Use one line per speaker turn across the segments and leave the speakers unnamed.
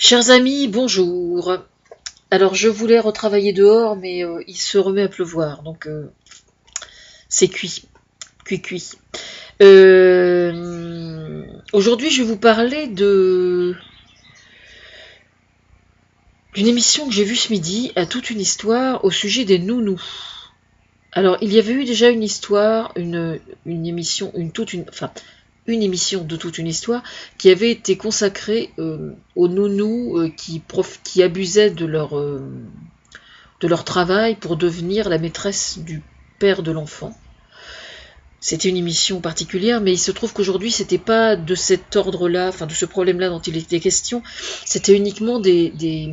Chers amis, bonjour. Alors je voulais retravailler dehors, mais il se remet à pleuvoir, donc c'est cuit, cuit. Aujourd'hui, je vais vous parler d'une émission que j'ai vue ce midi, à toute une histoire au sujet des nounous. Alors, il y avait eu déjà une histoire, une émission, une émission de toute une histoire qui avait été consacrée aux nounous qui abusaient de leur travail pour devenir la maîtresse du père de l'enfant. C'était une émission particulière, mais il se trouve qu'aujourd'hui, c'était pas de cet ordre-là, enfin de ce problème-là dont il était question. C'était uniquement des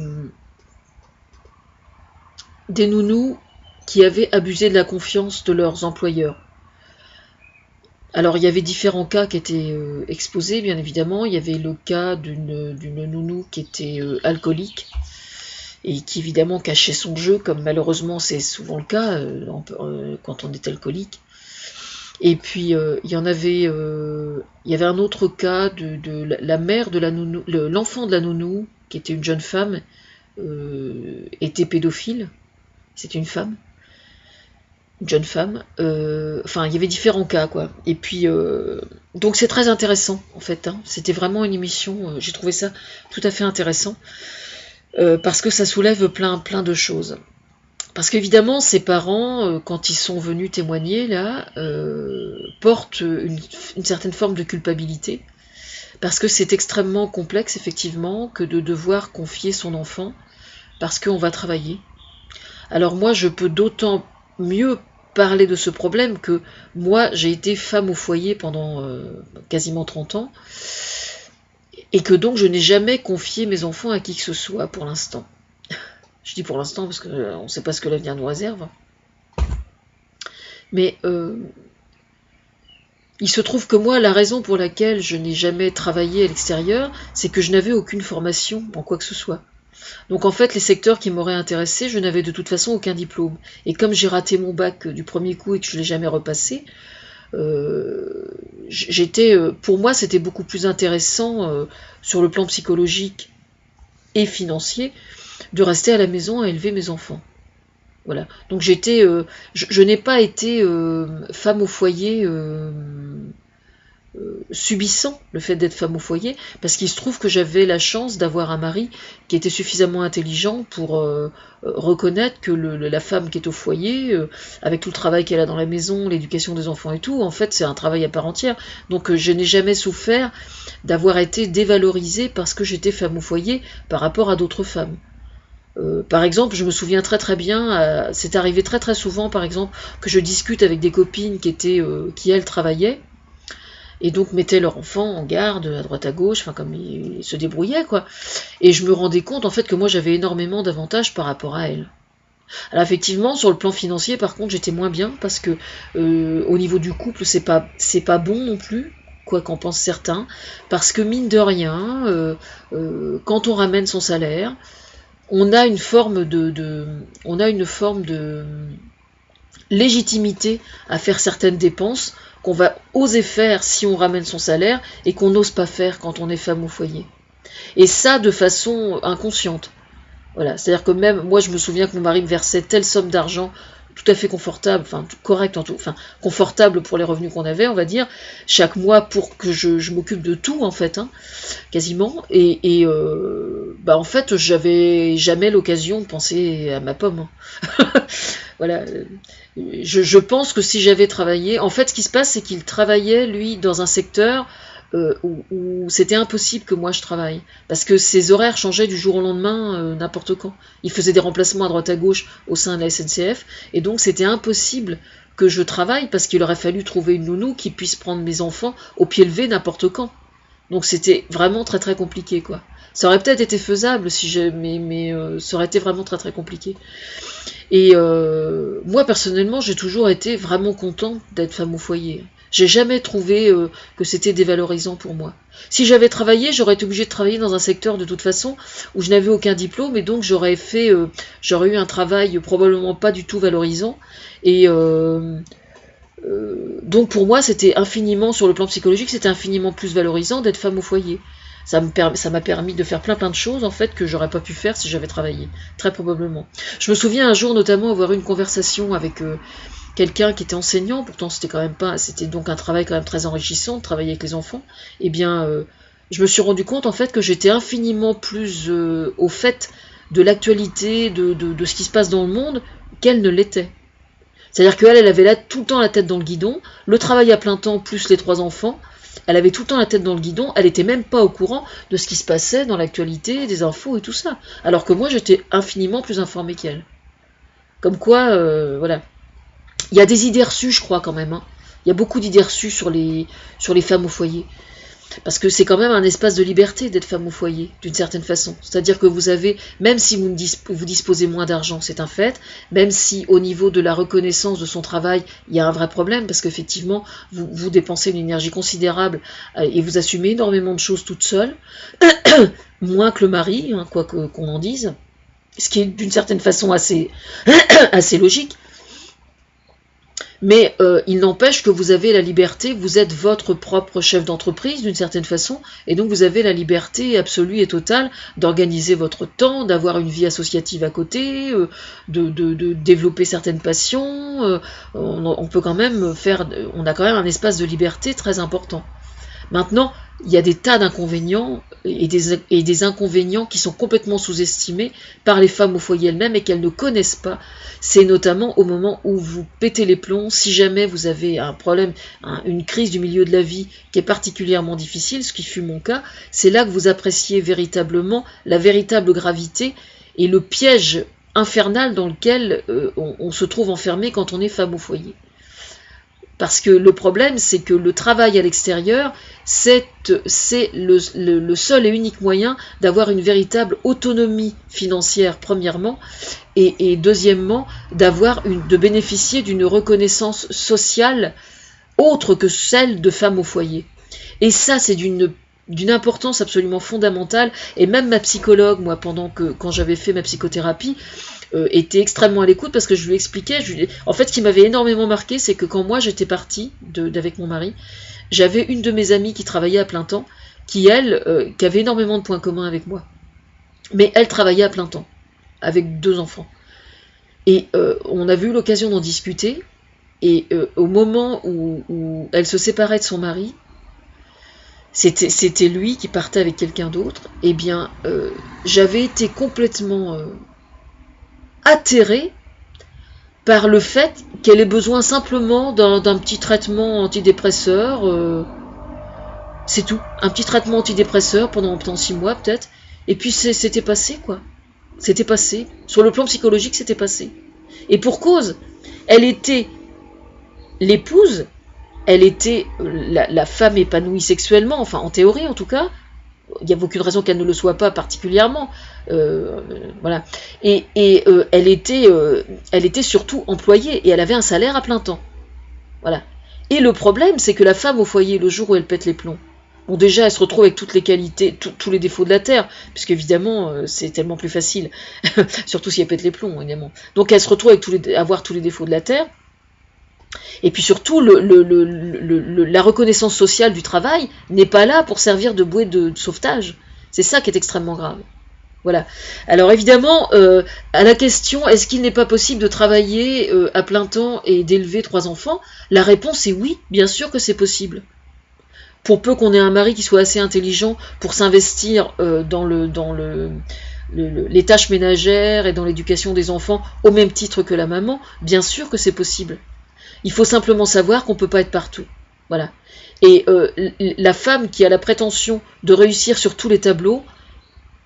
nounous qui avaient abusé de la confiance de leurs employeurs. Alors il y avait différents cas qui étaient exposés, bien évidemment. Il y avait le cas d'une nounou qui était alcoolique et qui évidemment cachait son jeu, comme malheureusement c'est souvent le cas quand on est alcoolique. Et puis il y avait un autre cas de la mère de la nounou, l'enfant de la nounou, qui était une jeune femme, était pédophile. C'était une femme. Une jeune femme. Enfin, il y avait différents cas, quoi. Et puis, donc c'est très intéressant, en fait. C'était vraiment une émission, j'ai trouvé ça tout à fait intéressant, parce que ça soulève plein de choses. Parce qu'évidemment, ces parents, quand ils sont venus témoigner, là, portent une certaine forme de culpabilité, parce que c'est extrêmement complexe, effectivement, que de devoir confier son enfant, parce qu'on va travailler. Alors moi, je peux d'autant mieux parler de ce problème que moi, j'ai été femme au foyer pendant quasiment 30 ans, et que donc je n'ai jamais confié mes enfants à qui que ce soit pour l'instant. Je dis pour l'instant parce qu'on ne sait pas ce que l'avenir nous réserve. Mais il se trouve que moi, la raison pour laquelle je n'ai jamais travaillé à l'extérieur, c'est que je n'avais aucune formation en quoi que ce soit. Donc en fait, les secteurs qui m'auraient intéressé, je n'avais de toute façon aucun diplôme. Et comme j'ai raté mon bac du premier coup et que je ne l'ai jamais repassé, pour moi, c'était beaucoup plus intéressant sur le plan psychologique et financier de rester à la maison à élever mes enfants. Voilà. Donc je n'ai pas été femme au foyer subissant le fait d'être femme au foyer, parce qu'il se trouve que j'avais la chance d'avoir un mari qui était suffisamment intelligent pour reconnaître que la femme qui est au foyer, avec tout le travail qu'elle a dans la maison, l'éducation des enfants et tout, en fait c'est un travail à part entière. Donc je n'ai jamais souffert d'avoir été dévalorisée parce que j'étais femme au foyer par rapport à d'autres femmes. Par exemple, je me souviens très bien, c'est arrivé très souvent, par exemple, que je discute avec des copines qui elles travaillaient, et donc mettaient leur enfant en garde à droite à gauche, enfin comme ils se débrouillaient, quoi. Et je me rendais compte en fait que moi j'avais énormément d'avantages par rapport à elles. Alors effectivement, sur le plan financier, par contre, j'étais moins bien parce que au niveau du couple, c'est pas bon non plus, quoi qu'en pensent certains, parce que mine de rien, quand on ramène son salaire, on a une forme de légitimité à faire certaines dépenses qu'on va oser faire si on ramène son salaire et qu'on n'ose pas faire quand on est femme au foyer. Et ça de façon inconsciente. Voilà, c'est-à-dire que même moi je me souviens que mon mari me versait telle somme d'argent tout à fait confortable, enfin correct en tout, enfin confortable pour les revenus qu'on avait, on va dire, chaque mois pour que je m'occupe de tout en fait, quasiment. Et en fait j'avais jamais l'occasion de penser à ma pomme. Voilà. Je pense que si j'avais travaillé, en fait ce qui se passe c'est qu'il travaillait lui dans un secteur où c'était impossible que moi je travaille, parce que ses horaires changeaient du jour au lendemain, n'importe quand. Il faisait des remplacements à droite à gauche au sein de la SNCF, et donc c'était impossible que je travaille, parce qu'il aurait fallu trouver une nounou qui puisse prendre mes enfants au pied levé n'importe quand. Donc c'était vraiment très compliqué, quoi. Ça aurait peut-être été faisable, mais ça aurait été vraiment très compliqué. Et moi personnellement, j'ai toujours été vraiment contente d'être femme au foyer. J'ai jamais trouvé que c'était dévalorisant pour moi. Si j'avais travaillé, j'aurais été obligée de travailler dans un secteur de toute façon où je n'avais aucun diplôme, et donc j'aurais eu un travail probablement pas du tout valorisant. Et donc pour moi, c'était infiniment, sur le plan psychologique, c'était infiniment plus valorisant d'être femme au foyer. Ça m'a permis de faire plein de choses en fait que j'aurais pas pu faire si j'avais travaillé, très probablement. Je me souviens un jour notamment avoir eu une conversation avec quelqu'un qui était enseignant, pourtant c'était donc un travail quand même très enrichissant de travailler avec les enfants. Eh bien, je me suis rendu compte en fait que j'étais infiniment plus au fait de l'actualité, de ce qui se passe dans le monde qu'elle ne l'était. C'est-à-dire qu'elle, elle avait là tout le temps la tête dans le guidon, le travail à plein temps plus les 3 enfants, elle avait tout le temps la tête dans le guidon, elle était même pas au courant de ce qui se passait dans l'actualité, des infos et tout ça. Alors que moi, j'étais infiniment plus informée qu'elle. Comme quoi, voilà. Il y a des idées reçues, je crois, quand même. Hein. Il y a beaucoup d'idées reçues sur les femmes au foyer. Parce que c'est quand même un espace de liberté d'être femme au foyer, d'une certaine façon. C'est-à-dire que vous avez, même si vous disposez moins d'argent, c'est un fait, même si au niveau de la reconnaissance de son travail, il y a un vrai problème, parce qu'effectivement, vous dépensez une énergie considérable et vous assumez énormément de choses toute seule, moins que le mari, hein, quoi qu'on en dise, ce qui est d'une certaine façon assez logique. Mais il n'empêche que vous avez la liberté, vous êtes votre propre chef d'entreprise d'une certaine façon, et donc vous avez la liberté absolue et totale d'organiser votre temps, d'avoir une vie associative à côté, de développer certaines passions. On peut quand même on a quand même un espace de liberté très important. Maintenant, il y a des tas d'inconvénients et des inconvénients qui sont complètement sous-estimés par les femmes au foyer elles-mêmes et qu'elles ne connaissent pas. C'est notamment au moment où vous pétez les plombs, si jamais vous avez un problème, une crise du milieu de la vie qui est particulièrement difficile, ce qui fut mon cas, c'est là que vous appréciez véritablement la véritable gravité et le piège infernal dans lequel on se trouve enfermé quand on est femme au foyer. Parce que le problème, c'est que le travail à l'extérieur, c'est le seul et unique moyen d'avoir une véritable autonomie financière, premièrement, et deuxièmement, de bénéficier d'une reconnaissance sociale autre que celle de femme au foyer. Et ça, c'est d'une importance absolument fondamentale, et même ma psychologue, moi, quand j'avais fait ma psychothérapie, était extrêmement à l'écoute parce que je lui expliquais, en fait ce qui m'avait énormément marqué, c'est que quand moi j'étais partie avec mon mari, j'avais une de mes amies qui travaillait à plein temps, qui avait énormément de points communs avec moi, mais elle travaillait à plein temps, avec 2 enfants. Et on avait eu l'occasion d'en discuter, et au moment où elle se séparait de son mari, c'était lui qui partait avec quelqu'un d'autre, et bien j'avais été complètement atterrée par le fait qu'elle ait besoin simplement d'un petit traitement antidépresseur, c'est tout, un petit traitement antidépresseur pendant 6 mois peut-être, et puis c'était passé quoi, c'était passé, sur le plan psychologique c'était passé, et pour cause, elle était l'épouse, elle était la femme épanouie sexuellement, enfin en théorie en tout cas, il n'y a aucune raison qu'elle ne le soit pas particulièrement, voilà. Et elle était surtout employée et elle avait un salaire à plein temps, voilà. Et le problème, c'est que la femme au foyer, le jour où elle pète les plombs, bon déjà elle se retrouve avec toutes les qualités, tous les défauts de la terre, puisque évidemment c'est tellement plus facile, surtout si elle pète les plombs évidemment. Donc elle se retrouve avec avoir tous les défauts de la terre. Et puis surtout, la reconnaissance sociale du travail n'est pas là pour servir de bouée de sauvetage. C'est ça qui est extrêmement grave. Voilà. Alors évidemment, à la question, est-ce qu'il n'est pas possible de travailler à plein temps et d'élever 3 enfants, la réponse est oui, bien sûr que c'est possible. Pour peu qu'on ait un mari qui soit assez intelligent pour s'investir dans les tâches ménagères et dans l'éducation des enfants au même titre que la maman, bien sûr que c'est possible. Il faut simplement savoir qu'on ne peut pas être partout. Voilà. Et la femme qui a la prétention de réussir sur tous les tableaux,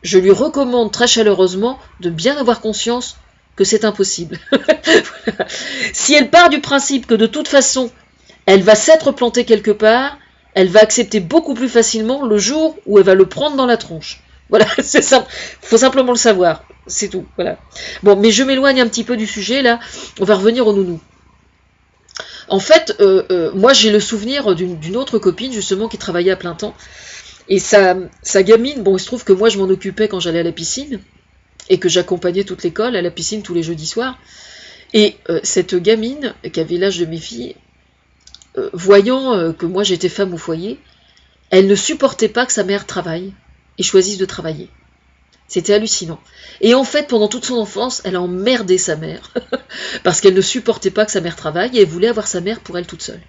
je lui recommande très chaleureusement de bien avoir conscience que c'est impossible. Voilà. Si elle part du principe que de toute façon, elle va s'être plantée quelque part, elle va accepter beaucoup plus facilement le jour où elle va le prendre dans la tronche. Voilà, c'est ça. Il faut simplement le savoir. C'est tout. Voilà. Bon, mais je m'éloigne un petit peu du sujet là. On va revenir au nounou. En fait, moi j'ai le souvenir d'une autre copine justement qui travaillait à plein temps. Et sa gamine, bon il se trouve que moi je m'en occupais quand j'allais à la piscine, et que j'accompagnais toute l'école à la piscine tous les jeudis soirs. Et cette gamine, qui avait l'âge de mes filles, voyant que moi j'étais femme au foyer, elle ne supportait pas que sa mère travaille. et choisissent de travailler. C'était hallucinant. Et en fait, pendant toute son enfance, elle a emmerdé sa mère, parce qu'elle ne supportait pas que sa mère travaille, et elle voulait avoir sa mère pour elle toute seule.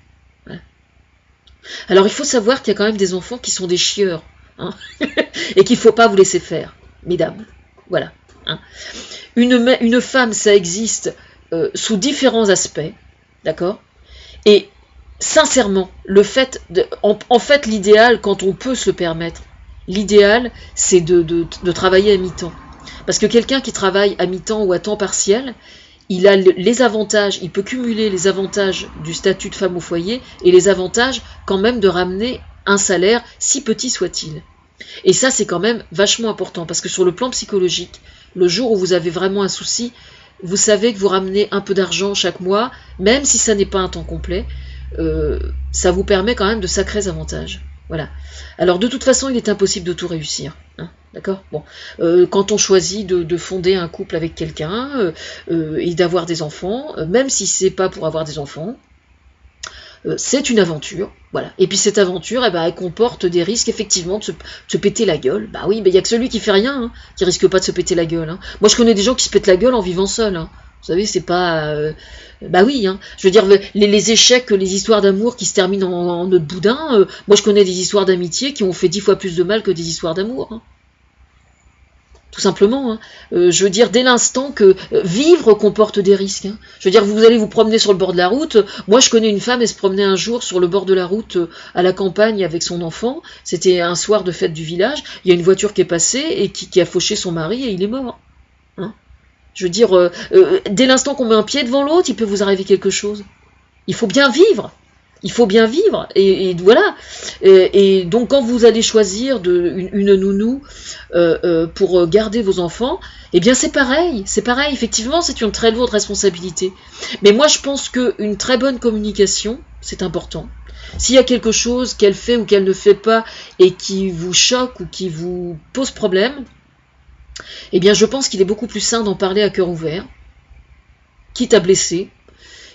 Voilà. Alors il faut savoir qu'il y a quand même des enfants qui sont des chieurs, hein, et qu'il ne faut pas vous laisser faire, mesdames. Voilà. Hein. Une femme, ça existe sous différents aspects, d'accord? Et sincèrement, en fait, l'idéal, quand on peut se le permettre, l'idéal, c'est de travailler à mi-temps. Parce que quelqu'un qui travaille à mi-temps ou à temps partiel, il a les avantages, il peut cumuler les avantages du statut de femme au foyer et les avantages quand même de ramener un salaire, si petit soit-il. Et ça, c'est quand même vachement important, parce que sur le plan psychologique, le jour où vous avez vraiment un souci, vous savez que vous ramenez un peu d'argent chaque mois, même si ça n'est pas un temps complet, ça vous permet quand même de sacrés avantages. Voilà. Alors de toute façon, il est impossible de tout réussir. Hein, d'accord ? Bon. Quand on choisit de fonder un couple avec quelqu'un et d'avoir des enfants, même si c'est pas pour avoir des enfants, c'est une aventure, voilà. Et puis cette aventure, eh ben, elle comporte des risques effectivement de se péter la gueule. Bah oui, mais il y a que celui qui fait rien, hein, qui risque pas de se péter la gueule. Hein. Moi, je connais des gens qui se pètent la gueule en vivant seuls. Hein. Vous savez, c'est pas... bah oui, hein. Je veux dire, les échecs, les histoires d'amour qui se terminent en nœud de boudin, moi je connais des histoires d'amitié qui ont fait 10 fois plus de mal que des histoires d'amour. Hein. Tout simplement. Hein. Je veux dire, dès l'instant que vivre comporte des risques. Hein. Je veux dire, vous allez vous promener sur le bord de la route. Moi, je connais une femme, elle se promenait un jour sur le bord de la route à la campagne avec son enfant. C'était un soir de fête du village. Il y a une voiture qui est passée et qui a fauché son mari et il est mort. Hein. Je veux dire, dès l'instant qu'on met un pied devant l'autre, il peut vous arriver quelque chose. Il faut bien vivre. Il faut bien vivre, et voilà. Et donc, quand vous allez choisir une nounou pour garder vos enfants, eh bien, c'est pareil. C'est pareil. Effectivement, c'est une très lourde responsabilité. Mais moi, je pense qu'une très bonne communication, c'est important. S'il y a quelque chose qu'elle fait ou qu'elle ne fait pas et qui vous choque ou qui vous pose problème, eh bien, je pense qu'il est beaucoup plus sain d'en parler à cœur ouvert, quitte à blesser.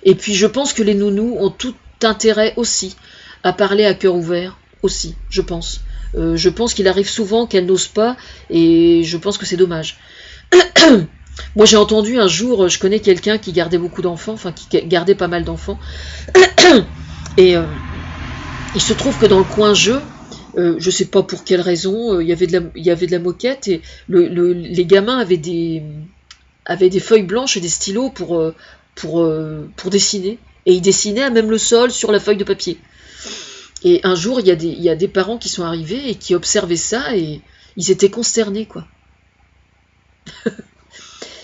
Et puis, je pense que les nounous ont tout intérêt aussi à parler à cœur ouvert aussi, je pense. Je pense qu'il arrive souvent qu'elles n'osent pas et je pense que c'est dommage. Moi j'ai entendu un jour, je connais quelqu'un qui gardait beaucoup d'enfants, enfin qui gardait pas mal d'enfants et il se trouve que dans le coin jeu, je sais pas pour quelle raison, il y avait de la moquette et les gamins avaient des feuilles blanches et des stylos pour dessiner. Et ils dessinaient à même le sol sur la feuille de papier. Et un jour, il y a des parents qui sont arrivés et qui observaient ça et ils étaient consternés, quoi.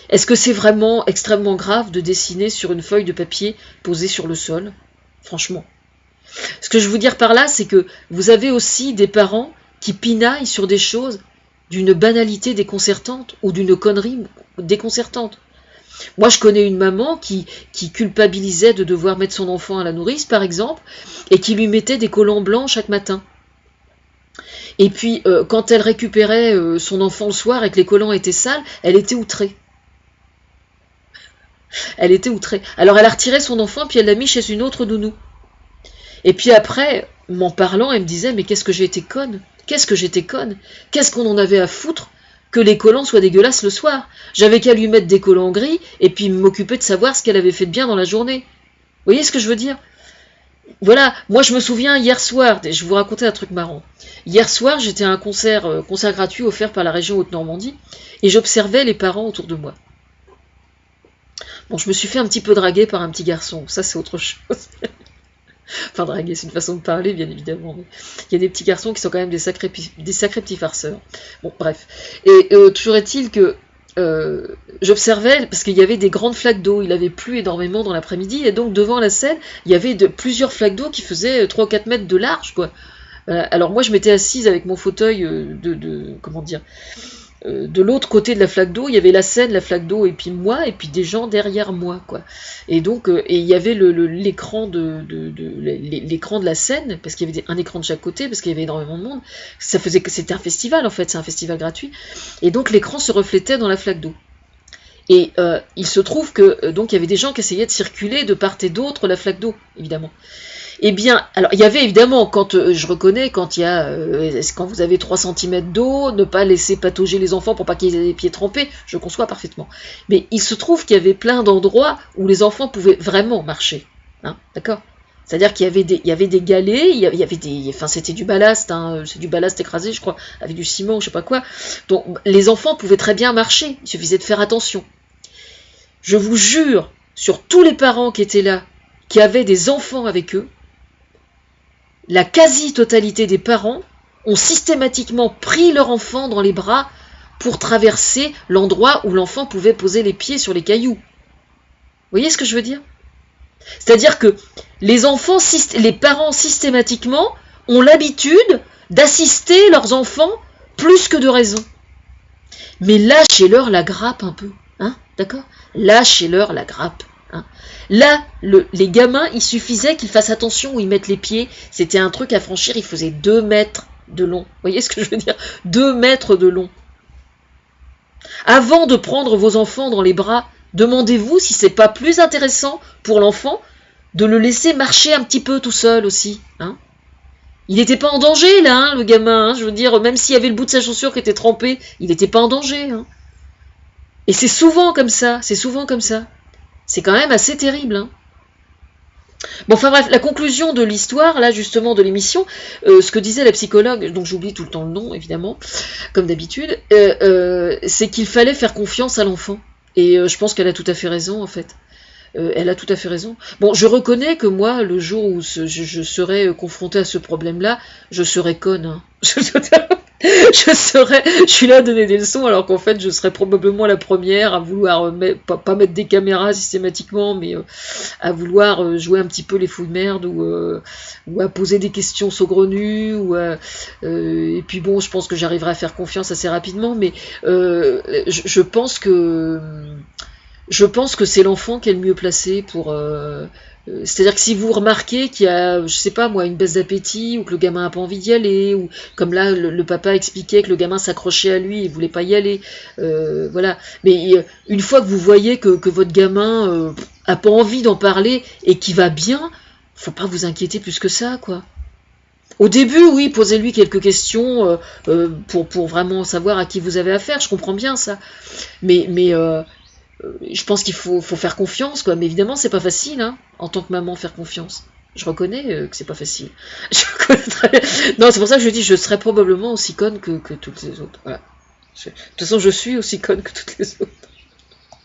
Est-ce que c'est vraiment extrêmement grave de dessiner sur une feuille de papier posée sur le sol ? Franchement. Ce que je veux dire par là, c'est que vous avez aussi des parents qui pinaillent sur des choses d'une banalité déconcertante ou d'une connerie déconcertante. Moi, je connais une maman qui culpabilisait de devoir mettre son enfant à la nourrice, par exemple, et qui lui mettait des collants blancs chaque matin. Et puis, quand elle récupérait son enfant le soir et que les collants étaient sales, elle était outrée. Elle était outrée. Alors, elle a retiré son enfant, puis elle l'a mis chez une autre nounou. Et puis après, m'en parlant, elle me disait, mais qu'est-ce que j'ai été conne ? Qu'est-ce que j'étais conne ? Qu'est-ce qu'on en avait à foutre que les collants soient dégueulasses le soir. J'avais qu'à lui mettre des collants gris et puis m'occuper de savoir ce qu'elle avait fait de bien dans la journée. Vous voyez ce que je veux dire ? Voilà, moi je me souviens hier soir, je vais vous raconter un truc marrant. Hier soir, j'étais à un concert gratuit offert par la région Haute-Normandie et j'observais les parents autour de moi. Bon, je me suis fait un petit peu draguer par un petit garçon, ça c'est autre chose. Enfin, draguer, c'est une façon de parler, bien évidemment. Mais il y a des petits garçons qui sont quand même des sacrés petits farceurs. Bon, bref. Et toujours est-il que j'observais, parce qu'il y avait des grandes flaques d'eau, il avait plu énormément dans l'après-midi, et donc devant la scène, il y avait plusieurs flaques d'eau qui faisaient 3 ou 4 mètres de large, quoi. Alors moi, je m'étais assise avec mon fauteuil de l'autre côté de la flaque d'eau, il y avait la Seine, la flaque d'eau, et puis moi, et puis des gens derrière moi, quoi. Et donc, et il y avait l'écran l'écran de la Seine, parce qu'il y avait un écran de chaque côté, parce qu'il y avait énormément de monde. C'était un festival, en fait, c'est un festival gratuit. Et donc, l'écran se reflétait dans la flaque d'eau. Et il se trouve que donc il y avait des gens qui essayaient de circuler de part et d'autre la flaque d'eau, évidemment. Eh bien, alors il y avait évidemment, quand je reconnais, quand vous avez 3 cm d'eau, ne pas laisser patauger les enfants pour pas qu'ils aient les pieds trempés, je conçois parfaitement. Mais il se trouve qu'il y avait plein d'endroits où les enfants pouvaient vraiment marcher. Hein, d'accord? C'est-à-dire qu'il y avait des galets, c'était du ballast, hein, c'est du ballast écrasé, je crois, avec du ciment ou je sais pas quoi. Donc les enfants pouvaient très bien marcher, il suffisait de faire attention. Je vous jure, sur tous les parents qui étaient là, qui avaient des enfants avec eux, la quasi-totalité des parents ont systématiquement pris leur enfant dans les bras pour traverser l'endroit où l'enfant pouvait poser les pieds sur les cailloux. Vous voyez ce que je veux dire? C'est-à-dire que les parents systématiquement ont l'habitude d'assister leurs enfants plus que de raison. Mais lâchez-leur la grappe un peu, hein, d'accord? Lâchez-leur la grappe. Hein. Là, les gamins, il suffisait qu'ils fassent attention où ils mettent les pieds. C'était un truc à franchir, il faisait 2 mètres de long. Vous voyez ce que je veux dire? 2 mètres de long. Avant de prendre vos enfants dans les bras, demandez-vous si c'est pas plus intéressant pour l'enfant de le laisser marcher un petit peu tout seul aussi. Hein. Il n'était pas en danger là, hein, le gamin. Hein, je veux dire, même s'il y avait le bout de sa chaussure qui était trempé, il n'était pas en danger. Hein. Et c'est souvent comme ça, c'est souvent comme ça. C'est quand même assez terrible. Hein. Bon, enfin bref, la conclusion de l'histoire, là justement de l'émission, ce que disait la psychologue, dont j'oublie tout le temps le nom évidemment, comme d'habitude, c'est qu'il fallait faire confiance à l'enfant. Et je pense qu'elle a tout à fait raison en fait. Elle a tout à fait raison. Bon, je reconnais que moi, le jour où je serai confrontée à ce problème-là, je serai conne. Hein. Je suis là à donner des leçons, alors qu'en fait, je serais probablement la première à vouloir pas mettre des caméras systématiquement, mais à vouloir jouer un petit peu les fous de merde ou à poser des questions saugrenues. Et puis bon, je pense que j'arriverai à faire confiance assez rapidement, mais je pense que c'est l'enfant qui est le mieux placé pour... c'est-à-dire que si vous remarquez qu'il y a, je sais pas moi, une baisse d'appétit, ou que le gamin n'a pas envie d'y aller, ou comme là, le papa expliquait que le gamin s'accrochait à lui et voulait pas y aller, voilà. Mais une fois que vous voyez que votre gamin a pas envie d'en parler et qu'il va bien, faut pas vous inquiéter plus que ça, quoi. Au début, oui, posez-lui quelques questions pour vraiment savoir à qui vous avez affaire, je comprends bien ça. Mais je pense qu'il faut faire confiance, quoi. Mais évidemment, c'est pas facile, hein, en tant que maman, faire confiance. Je reconnais que c'est pas facile. Non, c'est pour ça que je dis, je serais probablement aussi conne que toutes les autres. Voilà. De toute façon, je suis aussi conne que toutes les autres.